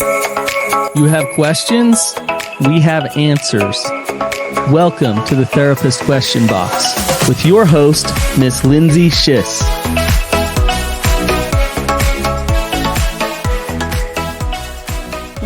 You have questions? We have answers. Welcome to the Therapist Question Box with your host, Miss Lindsay Schiss.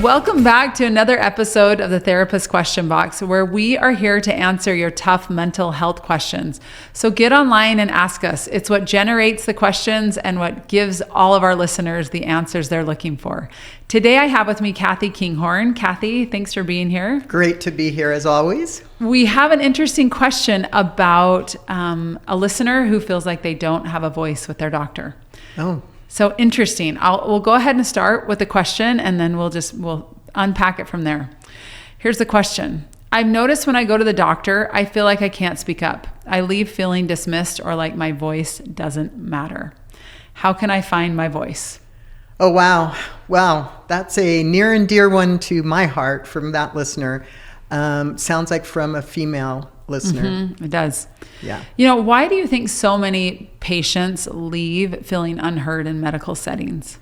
Welcome back to another episode of the Therapist Question Box, where we are here to answer your tough mental health questions. So get online and ask us. It's what generates the questions and what gives all of our listeners the answers they're looking for. Today I have with me Kathy Kinghorn. Kathy, thanks for being here. Great to be here as always. We have an interesting question about a listener who feels like they don't have a voice with their doctor. Oh. So interesting. We'll go ahead and start with the question, and then we'll unpack it from there. Here's the question. I've noticed when I go to the doctor, I feel like I can't speak up. I leave feeling dismissed or like my voice doesn't matter. How can I find my voice? Oh, wow. Wow. That's a near and dear one to my heart from that listener. Sounds like from a female listener. Mm-hmm, it does. Yeah. You know, why do you think so many patients leave feeling unheard in medical settings?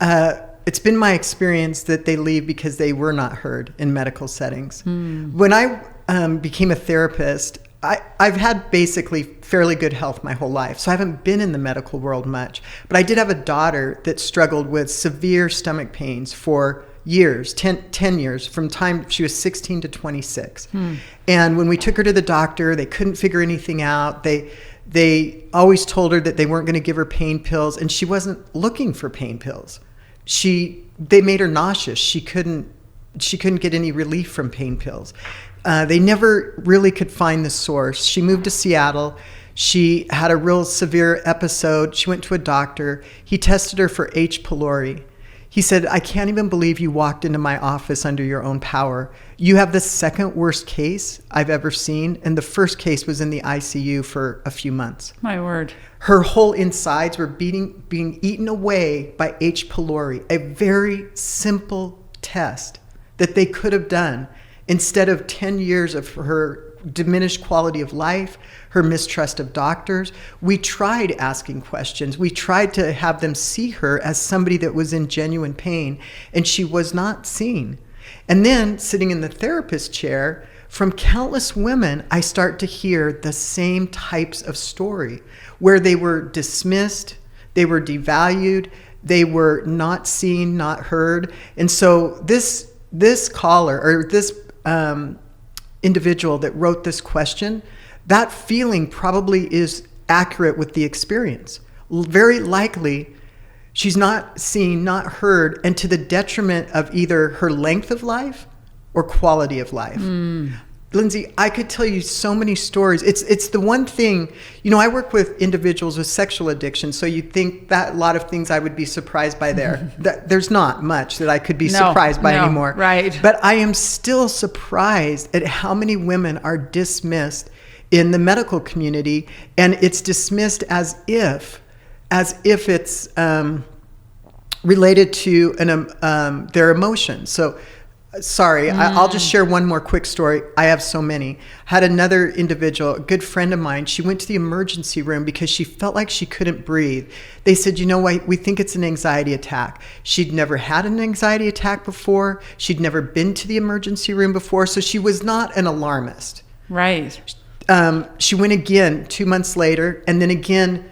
It's been my experience that they leave because they were not heard in medical settings. When I became a therapist, I've had basically fairly good health my whole life, so I haven't been in the medical world much. But I did have a daughter that struggled with severe stomach pains for years, 10 years, from time she was 16 to 26. And when we took her to the doctor, they couldn't figure anything out. They always told her that they weren't going to give her pain pills, and she wasn't looking for pain pills. They made her nauseous. She couldn't get any relief from pain pills. They never really could find the source. She moved to Seattle. She had a real severe episode. She went to a doctor. He tested her for H. pylori. He said, I can't even believe you walked into my office under your own power. You have the second worst case I've ever seen, and the first case was in the ICU for a few months. My word. Her whole insides were being eaten away by H. pylori, a very simple test that they could have done instead of 10 years of her diminished quality of life, her mistrust of doctors. We tried asking questions. We tried to have them see her as somebody that was in genuine pain, and she was not seen. And then sitting in the therapist chair, from countless women, I start to hear the same types of story where they were dismissed, they were devalued, they were not seen, not heard. And so this caller, or this individual that wrote this question, that feeling probably is accurate with the experience. Very likely, she's not seen, not heard, and to the detriment of either her length of life or quality of life. Lindsay, I could tell you so many stories. It's the one thing, I work with individuals with sexual addiction, so you'd think that a lot of things I would be surprised by there. There's not much that I could be surprised by anymore. Right. But I am still surprised at how many women are dismissed in the medical community, and it's dismissed as if it's related to their emotions. So sorry, I'll just share one more quick story. I have so many. Had another individual, a good friend of mine, she went to the emergency room because she felt like she couldn't breathe. They said, we think it's an anxiety attack. She'd never had an anxiety attack before. She'd never been to the emergency room before, so she was not an alarmist. Right. She went again 2 months later, and then again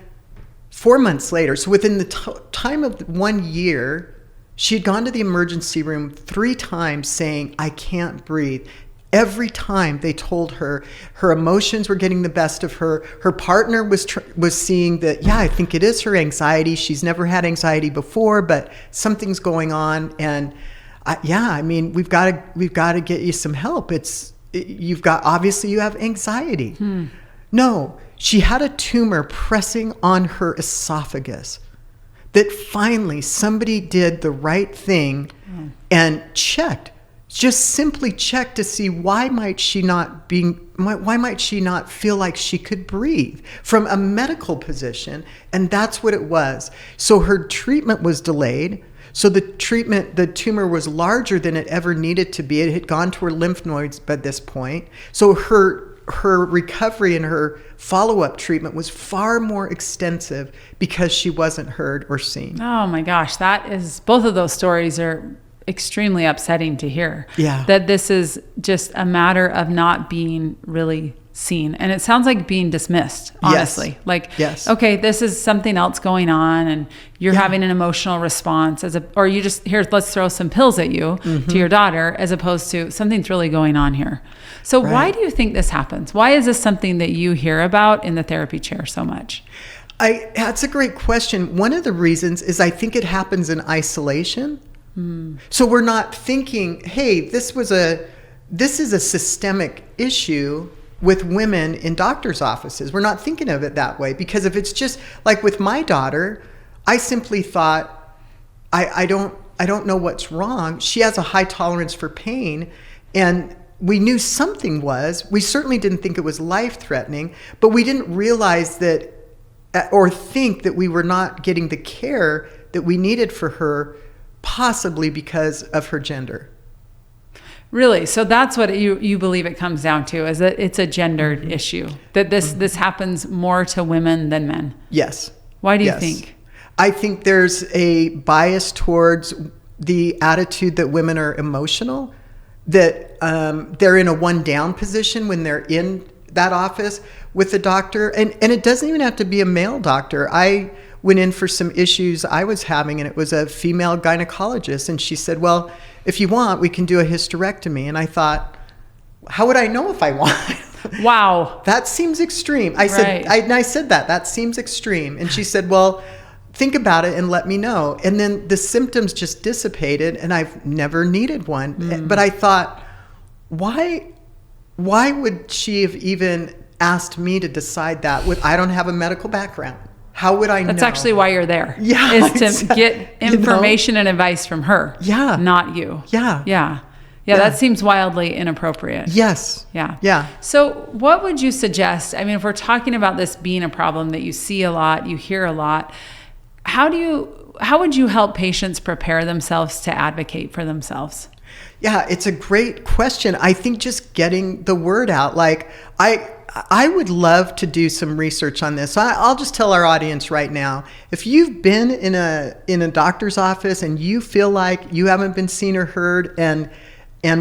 4 months later. So within the time of 1 year, she had gone to the emergency room 3 times saying, I can't breathe. Every time they told her her emotions were getting the best of her. Her partner was seeing that, I think it is her anxiety. She's never had anxiety before, but something's going on. And we've got to get you some help. Obviously you have anxiety. No, she had a tumor pressing on her esophagus. That finally somebody did the right thing and simply checked to see why might she not feel like she could breathe from a medical position, and that's what it was. So her treatment was delayed. So the tumor was larger than it ever needed to be. It had gone to her lymph nodes by this point. So her recovery and her follow-up treatment was far more extensive because she wasn't heard or seen. Oh my gosh, both of those stories are extremely upsetting to hear. Yeah. That this is just a matter of not being really seen. And it sounds like being dismissed, honestly. Yes. Like, yes. okay, this is something else going on and you're having an emotional response or you just, here, let's throw some pills at you to your daughter, as opposed to something's really going on here. So why do you think this happens? Why is this something that you hear about in the therapy chair so much? That's a great question. One of the reasons is I think it happens in isolation. So we're not thinking, hey, this is a systemic issue with women in doctors' offices. We're not thinking of it that way, because if it's just like with my daughter, I simply thought, I don't know what's wrong. She has a high tolerance for pain, and we knew something was. We certainly didn't think it was life-threatening, but we didn't realize that or think that we were not getting the care that we needed for her, possibly because of her gender. Really? So that's what you believe it comes down to, is that it's a gendered issue, that this happens more to women than men? Yes. Why do you think? I think there's a bias towards the attitude that women are emotional, that they're in a one-down position when they're in that office with the doctor. And it doesn't even have to be a male doctor. I went in for some issues I was having, and it was a female gynecologist. And she said, well, if you want, we can do a hysterectomy. And I thought, how would I know if I want? Wow. That seems extreme. I said that seems extreme. And she said, well, think about it and let me know. And then the symptoms just dissipated, and I've never needed one. But I thought, why would she have even asked me to decide that? I don't have a medical background. How would I know? That's actually why you're there. Yeah. Is to get information and advice from her. Yeah. Not you. Yeah. Yeah, that seems wildly inappropriate. Yes. Yeah. So what would you suggest? I mean, if we're talking about this being a problem that you see a lot, you hear a lot, how would you help patients prepare themselves to advocate for themselves? Yeah, it's a great question. I think just getting the word out. Like, I would love to do some research on this. I'll just tell our audience right now, if you've been in a doctor's office and you feel like you haven't been seen or heard and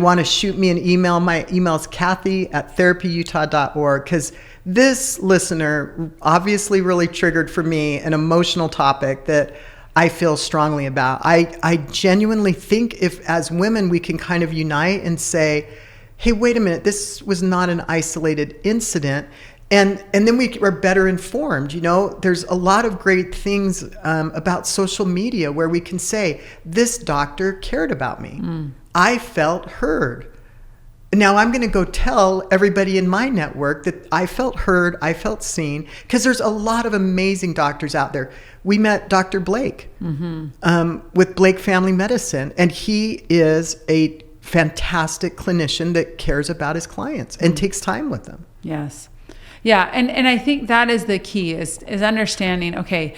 want to shoot me an email, my email's Kathy@therapyutah.org, because this listener obviously really triggered for me an emotional topic that I feel strongly about. I genuinely think if as women we can kind of unite and say, hey, wait a minute, this was not an isolated incident. And then we are better informed. You know, there's a lot of great things about social media where we can say, this doctor cared about me. I felt heard. Now I'm going to go tell everybody in my network that I felt heard, I felt seen, because there's a lot of amazing doctors out there. We met Dr. Blake with Blake Family Medicine, and he is a fantastic clinician that cares about his clients and takes time with them. Yes. Yeah. And I think that is the key is understanding, okay,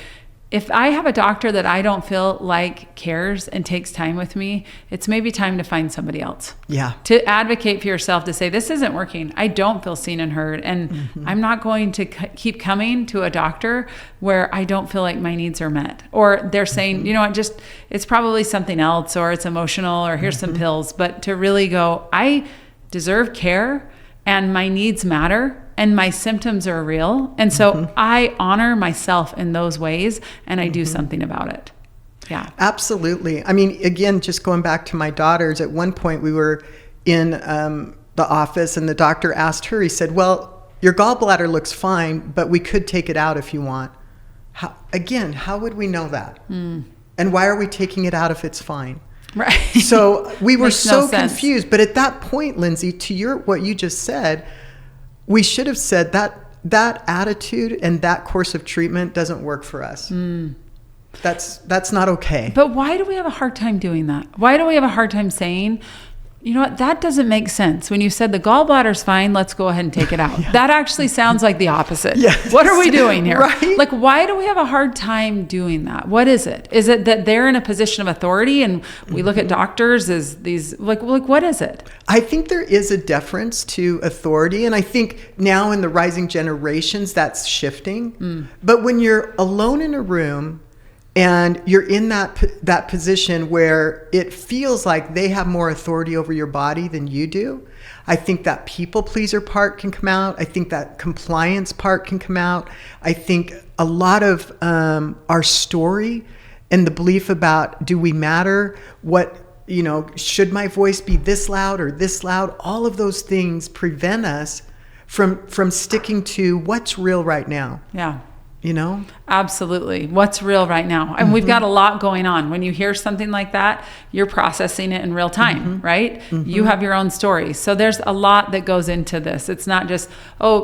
if I have a doctor that I don't feel like cares and takes time with me, it's maybe time to find somebody else. Yeah. To advocate for yourself, to say, this isn't working. I don't feel seen and heard. And I'm not going to keep coming to a doctor where I don't feel like my needs are met. Or they're saying, you know what, it's probably something else, or it's emotional, or here's some pills. But to really go, I deserve care and my needs matter. And my symptoms are real. And so I honor myself in those ways, and I do something about it. Yeah. Absolutely. I mean, again, just going back to my daughters, at one point we were in the office and the doctor asked her, he said, well, your gallbladder looks fine, but we could take it out if you want. How would we know that? And why are we taking it out if it's fine? Right. So we were so sense. confused. But at that point, Lindsay, to what you just said, we should have said that attitude and that course of treatment doesn't work for us. That's not okay. But why do we have a hard time doing that? Why do we have a hard time saying, you know what, that doesn't make sense. When you said the gallbladder's fine, let's go ahead and take it out. That actually sounds like the opposite. Yes. What are we doing here? Right? Like, why do we have a hard time doing that? What is it? Is it that they're in a position of authority and we look at doctors as these, like what is it? I think there is a deference to authority. And I think now in the rising generations, that's shifting. But when you're alone in a room And you're in that position where it feels like they have more authority over your body than you do. I think that people pleaser part can come out. I think that compliance part can come out. I think a lot of our story and the belief about, do we matter? Should my voice be this loud or this loud? All of those things prevent us from sticking to what's real right now. Yeah. Absolutely. What's real right now? And we've got a lot going on. When you hear something like that, you're processing it in real time, right? You have your own story. So there's a lot that goes into this. It's not just,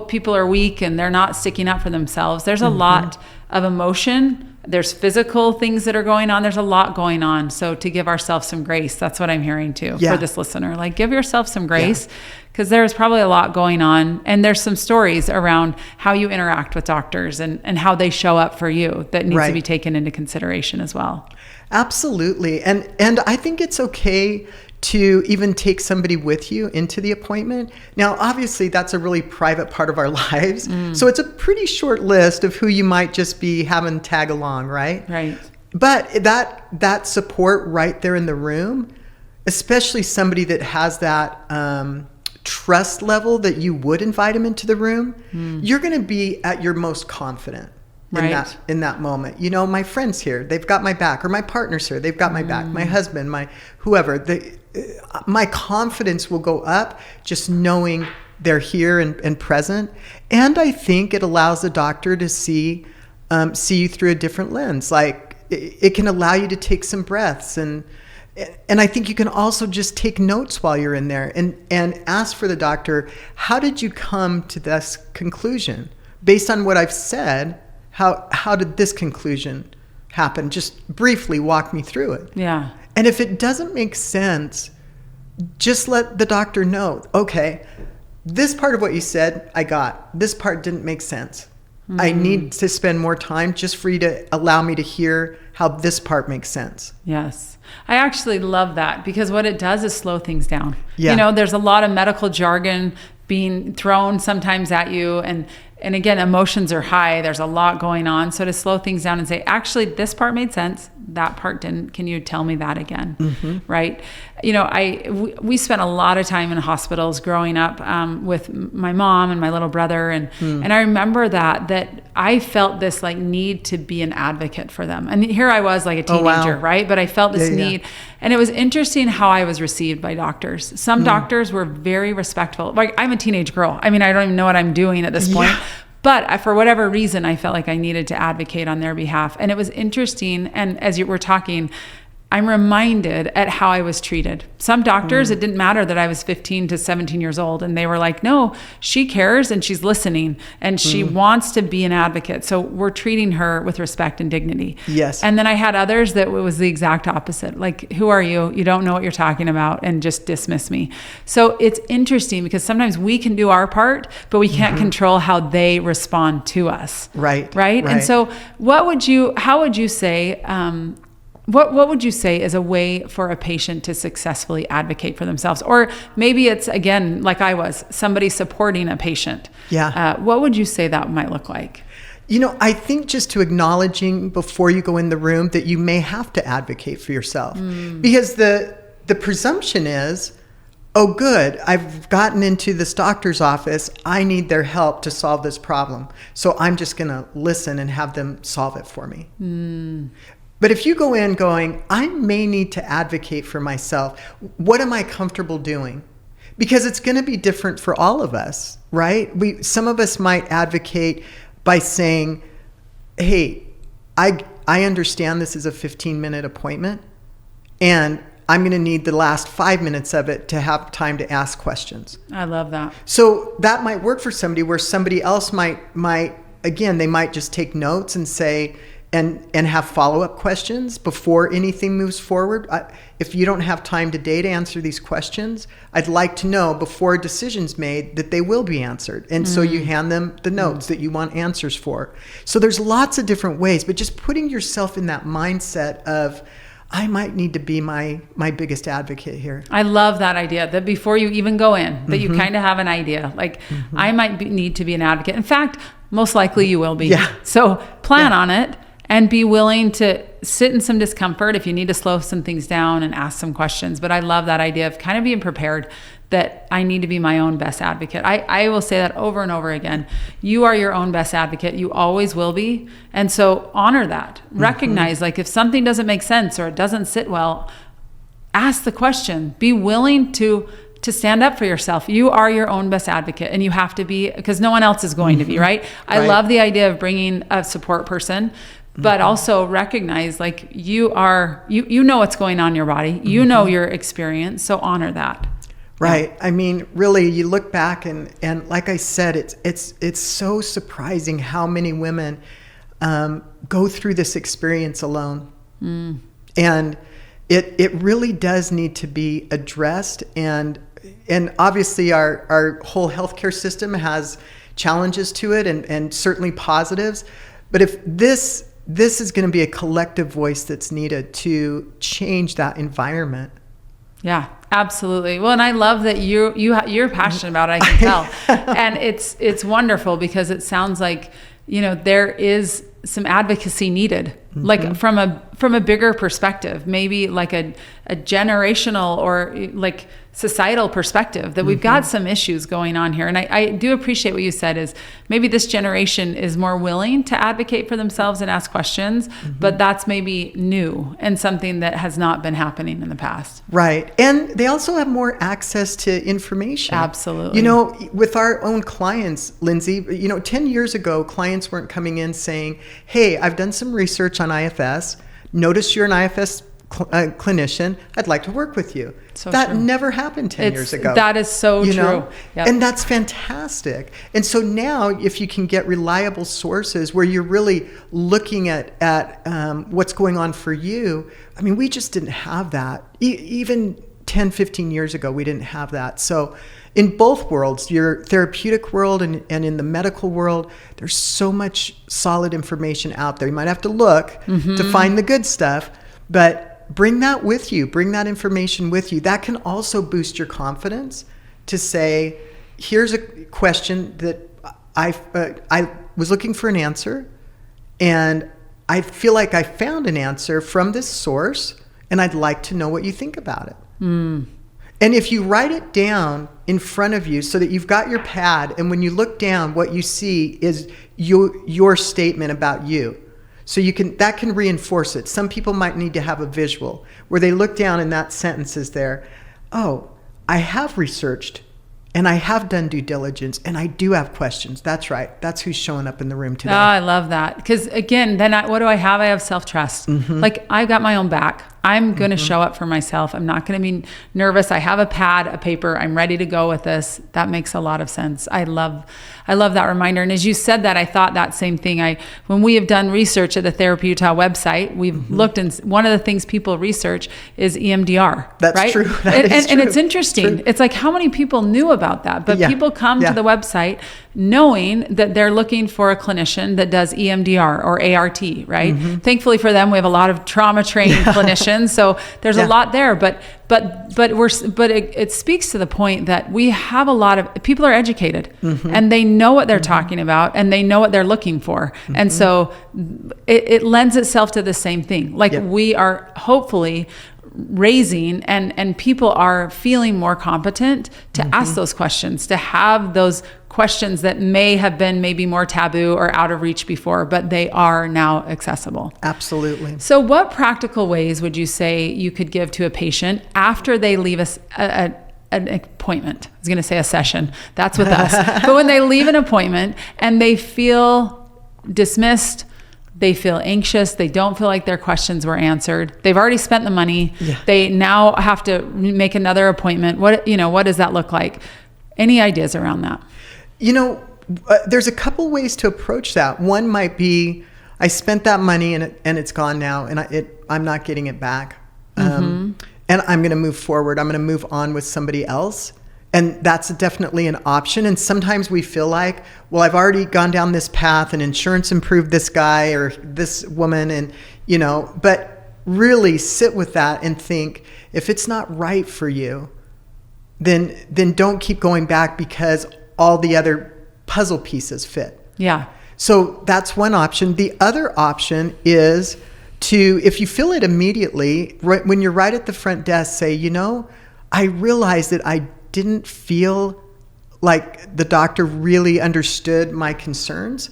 people are weak and they're not sticking up for themselves. There's a lot of emotion. There's physical things that are going on. There's a lot going on. So to give ourselves some grace, that's what I'm hearing too for this listener. Like, give yourself some grace, because there's probably a lot going on. And there's some stories around how you interact with doctors and how they show up for you that needs to be taken into consideration as well. Absolutely. And I think it's okay to even take somebody with you into the appointment. Now, obviously, that's a really private part of our lives. So it's a pretty short list of who you might just be having tag along, right? Right. But that support right there in the room, especially somebody that has that trust level that you would invite them into the room, you're going to be at your most confident. In that moment. My friend's here, they've got my back, or my partner's here, they've got my back, my husband, my whoever. My confidence will go up just knowing they're here and present. And I think it allows the doctor to see you through a different lens. Like, it can allow you to take some breaths, and I think you can also just take notes while you're in there and ask for the doctor, how did you come to this conclusion? Based on what I've said, how did this conclusion happen? Just briefly walk me through it. Yeah. And if it doesn't make sense, just let the doctor know, okay, this part of what you said, I got. This part didn't make sense. I need to spend more time just for you to allow me to hear how this part makes sense. Yes. I actually love that, because what it does is slow things down. Yeah. There's a lot of medical jargon being thrown sometimes at you, and again, emotions are high. There's a lot going on. So to slow things down and say, actually, this part made sense, that part didn't. Can you tell me that again? Right? We spent a lot of time in hospitals growing up with my mom and my little brother, and I remember that I felt this like need to be an advocate for them. And here I was like a teenager, right? But I felt this need. And it was interesting how I was received by doctors. Some doctors were very respectful. Like, I'm a teenage girl. I mean, I don't even know what I'm doing at this point. But for whatever reason, I felt like I needed to advocate on their behalf. And it was interesting. And as you were talking, I'm reminded at how I was treated. Some doctors, it didn't matter that I was 15 to 17 years old. And they were like, no, she cares and she's listening and she wants to be an advocate. So we're treating her with respect and dignity. Yes. And then I had others that it was the exact opposite. Like, who are you? You don't know what you're talking about, and just dismiss me. So it's interesting because sometimes we can do our part, but we can't control how they respond to us. Right. And so how would you say, what would you say is a way for a patient to successfully advocate for themselves? Or maybe it's, again, like I was, somebody supporting a patient. Yeah. What would you say that might look like? I think just to acknowledging before you go in the room that you may have to advocate for yourself. Because the presumption is, oh, good, I've gotten into this doctor's office. I need their help to solve this problem. So I'm just going to listen and have them solve it for me. But if you go in going, I may need to advocate for myself, what am I comfortable doing? Because it's going to be different for all of us, right? Some of us might advocate by saying, hey, I understand this is a 15-minute appointment, and I'm going to need the last 5 minutes of it to have time to ask questions. I love that. So that might work for somebody, where somebody else might again, they might just take notes and say, and have follow-up questions before anything moves forward. If you don't have time today to answer these questions, I'd like to know before a decision's made that they will be answered. And so you hand them the notes that you want answers for. So there's lots of different ways, but just putting yourself in that mindset of, I might need to be my biggest advocate here. I love that idea, that before you even go in, that you kind of have an idea. Like, I might need to be an advocate. In fact, most likely you will be. Yeah. So plan on it. And be willing to sit in some discomfort if you need to slow some things down and ask some questions. But I love that idea of kind of being prepared that I need to be my own best advocate. I will say that over and over again. You are your own best advocate. You always will be. And so honor that. Recognize, like, if something doesn't make sense or it doesn't sit well, ask the question. Be willing to stand up for yourself. You are your own best advocate, and you have to be, because no one else is going to be, right? I love the idea of bringing a support person, but also recognize, like, you know what's going on in your body. You know your experience, so honor that. Right. Yeah. I mean, really, you look back and like I said, it's so surprising how many women go through this experience alone. And it really does need to be addressed. And obviously our whole healthcare system has challenges to it and certainly positives. But if this is going to be a collective voice that's needed to change that environment. Yeah, absolutely. Well, and I love that you're passionate about it, I can tell. And it's wonderful because it sounds like, there is some advocacy needed, like from a bigger perspective, maybe like a generational or like societal perspective, that we've got some issues going on here. And I do appreciate what you said is maybe this generation is more willing to advocate for themselves and ask questions, but that's maybe new and something that has not been happening in the past. Right. And they also have more access to information. Absolutely. With our own clients, Lindsay, 10 years ago, clients weren't coming in saying, hey, I've done some research on IFS. Notice you're an IFS clinician. I'd like to work with you. So that true. Never happened 10 years ago. That is so true. Yep. And that's fantastic. And so now if you can get reliable sources where you're really looking at what's going on for you, I mean, we just didn't have that. Even 10, 15 years ago, we didn't have that. So in both worlds, your therapeutic world and in the medical world, there's so much solid information out there. You might have to look to find the good stuff, but bring that with you. Bring that information with you. That can also boost your confidence to say, here's a question that I was looking for an answer, and I feel like I found an answer from this source, and I'd like to know what you think about it. And if you write it down in front of you so that you've got your pad, and when you look down, what you see is your statement about you. So that can reinforce it. Some people might need to have a visual where they look down and that sentence is there. Oh, I have researched and I have done due diligence and I do have questions. That's right. That's who's showing up in the room today. Oh, I love that. Because again, then what do I have? I have self-trust. Like, I've got my own back. I'm going to show up for myself. I'm not going to be nervous. I have a pad, a paper. I'm ready to go with this. That makes a lot of sense. I love that reminder. And as you said that, I thought that same thing. When we have done research at the Therapy Utah website, we've looked, and one of the things people research is EMDR. That's right? true. And it's interesting. It's like, how many people knew about that? But people come to the website knowing that they're looking for a clinician that does EMDR or ART, right? Thankfully for them, we have a lot of trauma-trained clinicians. So there's a lot there, but it speaks to the point that we have a lot of people are educated and they know what they're talking about and they know what they're looking for. And so it lends itself to the same thing. Like we are hopefully raising and people are feeling more competent to ask those questions, to have those questions that may have been maybe more taboo or out of reach before, but they are now accessible. Absolutely. So what practical ways would you say you could give to a patient after they leave an appointment? I was going to say a session. That's with us. But when they leave an appointment and they feel dismissed, they feel anxious, they don't feel like their questions were answered, they've already spent the money, they now have to make another appointment. What does that look like? Any ideas around that? There's a couple ways to approach that. One might be, I spent that money and it's gone now, and I'm not getting it back. And I'm going to move forward. I'm going to move on with somebody else. And that's definitely an option. And sometimes we feel like, well, I've already gone down this path and insurance improved this guy or this woman. And, but really sit with that and think, if it's not right for you, then don't keep going back because all the other puzzle pieces fit. Yeah. So that's one option. The other option is if you feel it immediately, right when you're right at the front desk, say, I realized that I didn't feel like the doctor really understood my concerns.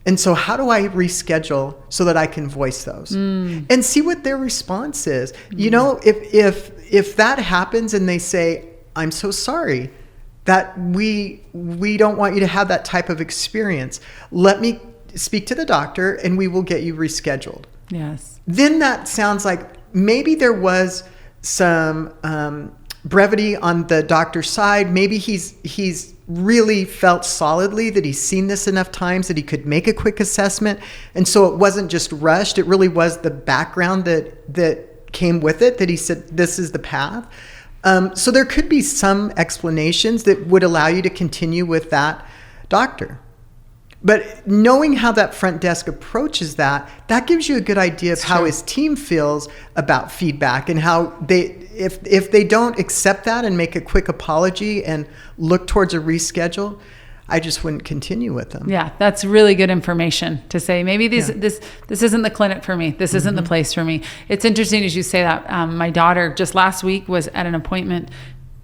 And so how do I reschedule so that I can voice those and see what their response is? If that happens and they say, I'm so sorry that we don't want you to have that type of experience. Let me speak to the doctor and we will get you rescheduled. Yes. Then that sounds like maybe there was some brevity on the doctor's side. Maybe he's really felt solidly that he's seen this enough times that he could make a quick assessment. And so it wasn't just rushed. It really was the background that came with it, that he said, this is the path. So there could be some explanations that would allow you to continue with that doctor. But knowing how that front desk approaches that gives you a good idea of how his team feels about feedback and how if they don't accept that and make a quick apology and look towards a reschedule, I just wouldn't continue with them. Yeah, that's really good information to say. Maybe this isn't the clinic for me. This isn't the place for me. It's interesting as you say that. My daughter just last week was at an appointment,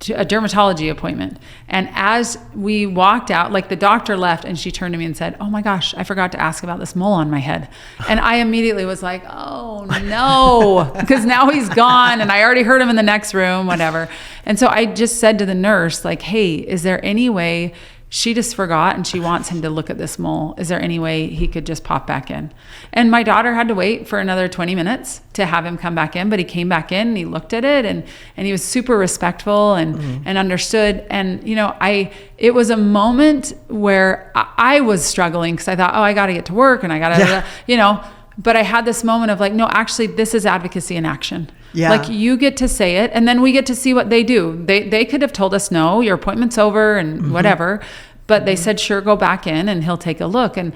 a dermatology appointment. And as we walked out, like the doctor left and she turned to me and said, oh my gosh, I forgot to ask about this mole on my head. And I immediately was like, oh no, because now he's gone and I already heard him in the next room, whatever. And so I just said to the nurse, like, hey, is there any way, she just forgot and she wants him to look at this mole. Is there any way he could just pop back in? And my daughter had to wait for another 20 minutes to have him come back in, but he came back in and he looked at it and he was super respectful and understood. And, it was a moment where I was struggling because I thought, I got to get to work and I got to, but I had this moment of like, no, actually this is advocacy in action. Yeah. Like you get to say it and then we get to see what they do. They could have told us, no, your appointment's over and whatever, but they said, sure, go back in and he'll take a look. And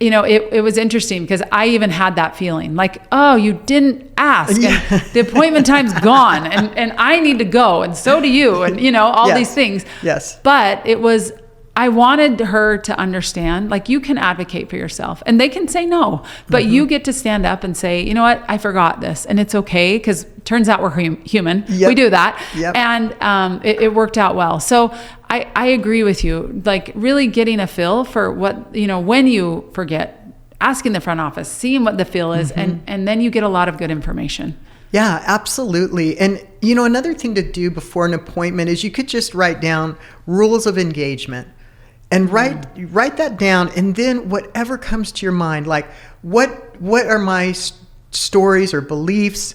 it was interesting because I even had that feeling like, oh, you didn't ask and the appointment time's gone and I need to go and so do you and all these things. Yes. But I wanted her to understand, like you can advocate for yourself and they can say no, but you get to stand up and say, you know what, I forgot this and it's okay. Cause turns out we're human. Yep. We do that. Yep. And it worked out well. So I agree with you, like really getting a feel for what, when you forget, asking the front office, seeing what the feel is, and then you get a lot of good information. Yeah, absolutely. And, another thing to do before an appointment is you could just write down rules of engagement. And write that down, and then whatever comes to your mind, like what are my stories or beliefs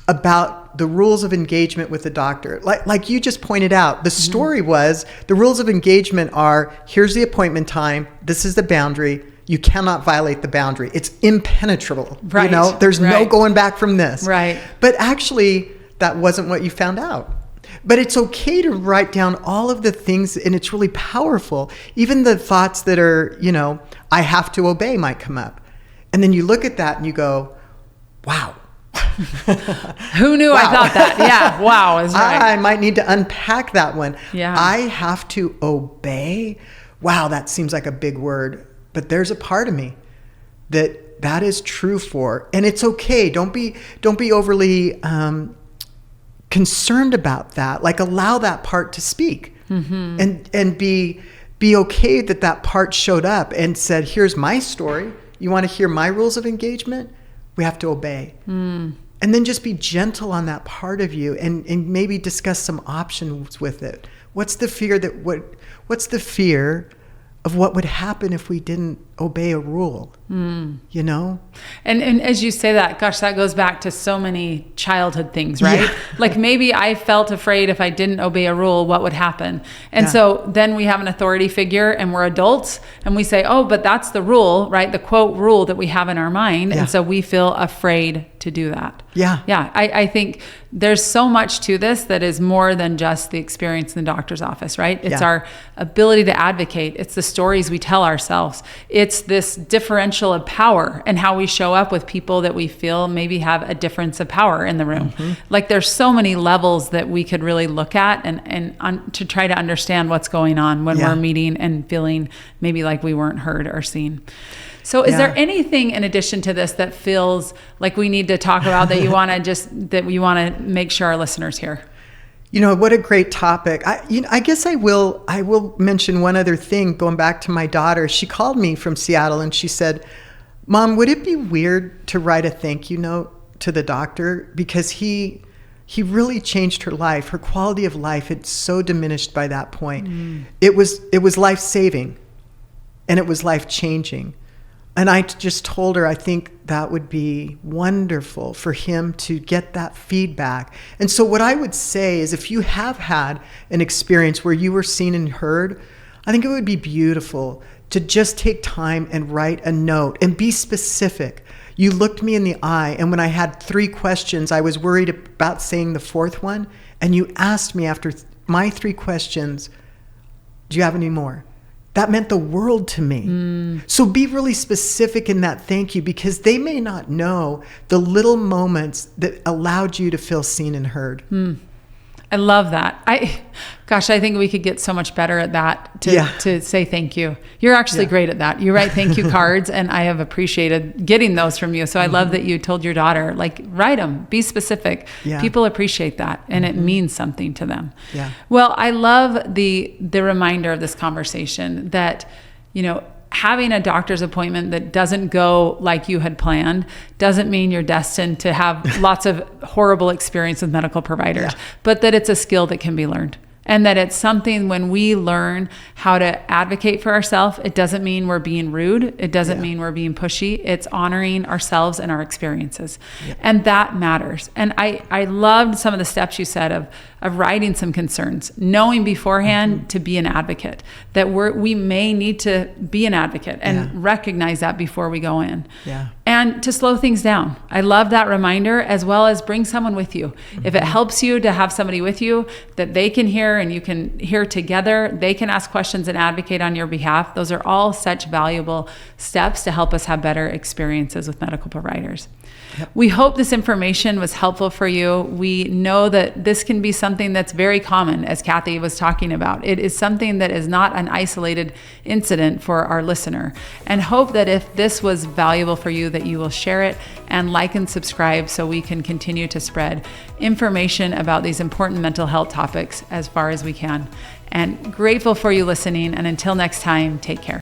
about the rules of engagement with the doctor? Like you just pointed out, the story was the rules of engagement are: here's the appointment time, this is the boundary, you cannot violate the boundary. It's impenetrable. Right. There's no going back from this. Right. But actually, that wasn't what you found out. But it's okay to write down all of the things, and it's really powerful. Even the thoughts that are, I have to obey might come up. And then you look at that and you go, wow. Who knew? Wow. I thought that. Yeah. Wow. Is right. I might need to unpack that one. Yeah. I have to obey. Wow. That seems like a big word, but there's a part of me that is true for, and it's okay. Don't be overly, concerned about that. Like allow that part to speak and be okay that part showed up and said, here's my story. You want to hear my rules of engagement? We have to obey. And then just be gentle on that part of you and maybe discuss some options with it. What's the fear of what would happen if we didn't obey a rule? And as you say that, gosh, that goes back to so many childhood things, right? Yeah. Like maybe I felt afraid if I didn't obey a rule, what would happen? And so then we have an authority figure and we're adults and we say, oh, but that's the rule, right? The quote rule that we have in our mind. Yeah. And so we feel afraid to do that. Yeah. Yeah. I think there's so much to this that is more than just the experience in the doctor's office, right? It's our ability to advocate. It's the stories we tell ourselves. It's this differential of power and how we show up with people that we feel maybe have a difference of power in the room. Like there's so many levels that we could really look at and to try to understand what's going on when we're meeting and feeling maybe like we weren't heard or seen. So is Yeah. there anything in addition to this that feels like we need to talk about that you want to make sure our listeners hear? What a great topic. I guess I will mention one other thing, going back to my daughter. She called me from Seattle and she said, Mom, would it be weird to write a thank you note to the doctor? Because he really changed her life. Her quality of life had so diminished by that point. It was life-saving and it was life-changing. And I just told her, I think that would be wonderful for him to get that feedback. And so what I would say is, if you have had an experience where you were seen and heard, I think it would be beautiful to just take time and write a note and be specific. You looked me in the eye, and when I had 3 questions, I was worried about saying the 4th one, and you asked me after my 3 questions, do you have any more? That meant the world to me. So be really specific in that thank you, because they may not know the little moments that allowed you to feel seen and heard. I love that. I think we could get so much better at that to say thank you. You're actually great at that. You write thank you cards, and I have appreciated getting those from you. So I love that you told your daughter, write them, be specific. Yeah. People appreciate that, and it means something to them. Yeah. Well, I love the reminder of this conversation that, having a doctor's appointment that doesn't go like you had planned doesn't mean you're destined to have lots of horrible experience with medical providers, but that it's a skill that can be learned. And that it's something, when we learn how to advocate for ourselves, it doesn't mean we're being rude. It doesn't mean we're being pushy. It's honoring ourselves and our experiences. And that matters. And I loved some of the steps you said of writing some concerns, knowing beforehand to be an advocate, that we may need to be an advocate and recognize that before we go in. Yeah. And to slow things down. I love that reminder, as well as bring someone with you. If it helps you to have somebody with you that they can hear and you can hear together, they can ask questions and advocate on your behalf. Those are all such valuable steps to help us have better experiences with medical providers. Yep. We hope this information was helpful for you. We know that this can be something that's very common, as Kathy was talking about. It is something that is not an isolated incident for our listener, and hope that if this was valuable for you, that you will share it and like and subscribe so we can continue to spread information about these important mental health topics as far as we can. And grateful for you listening. And until next time, take care.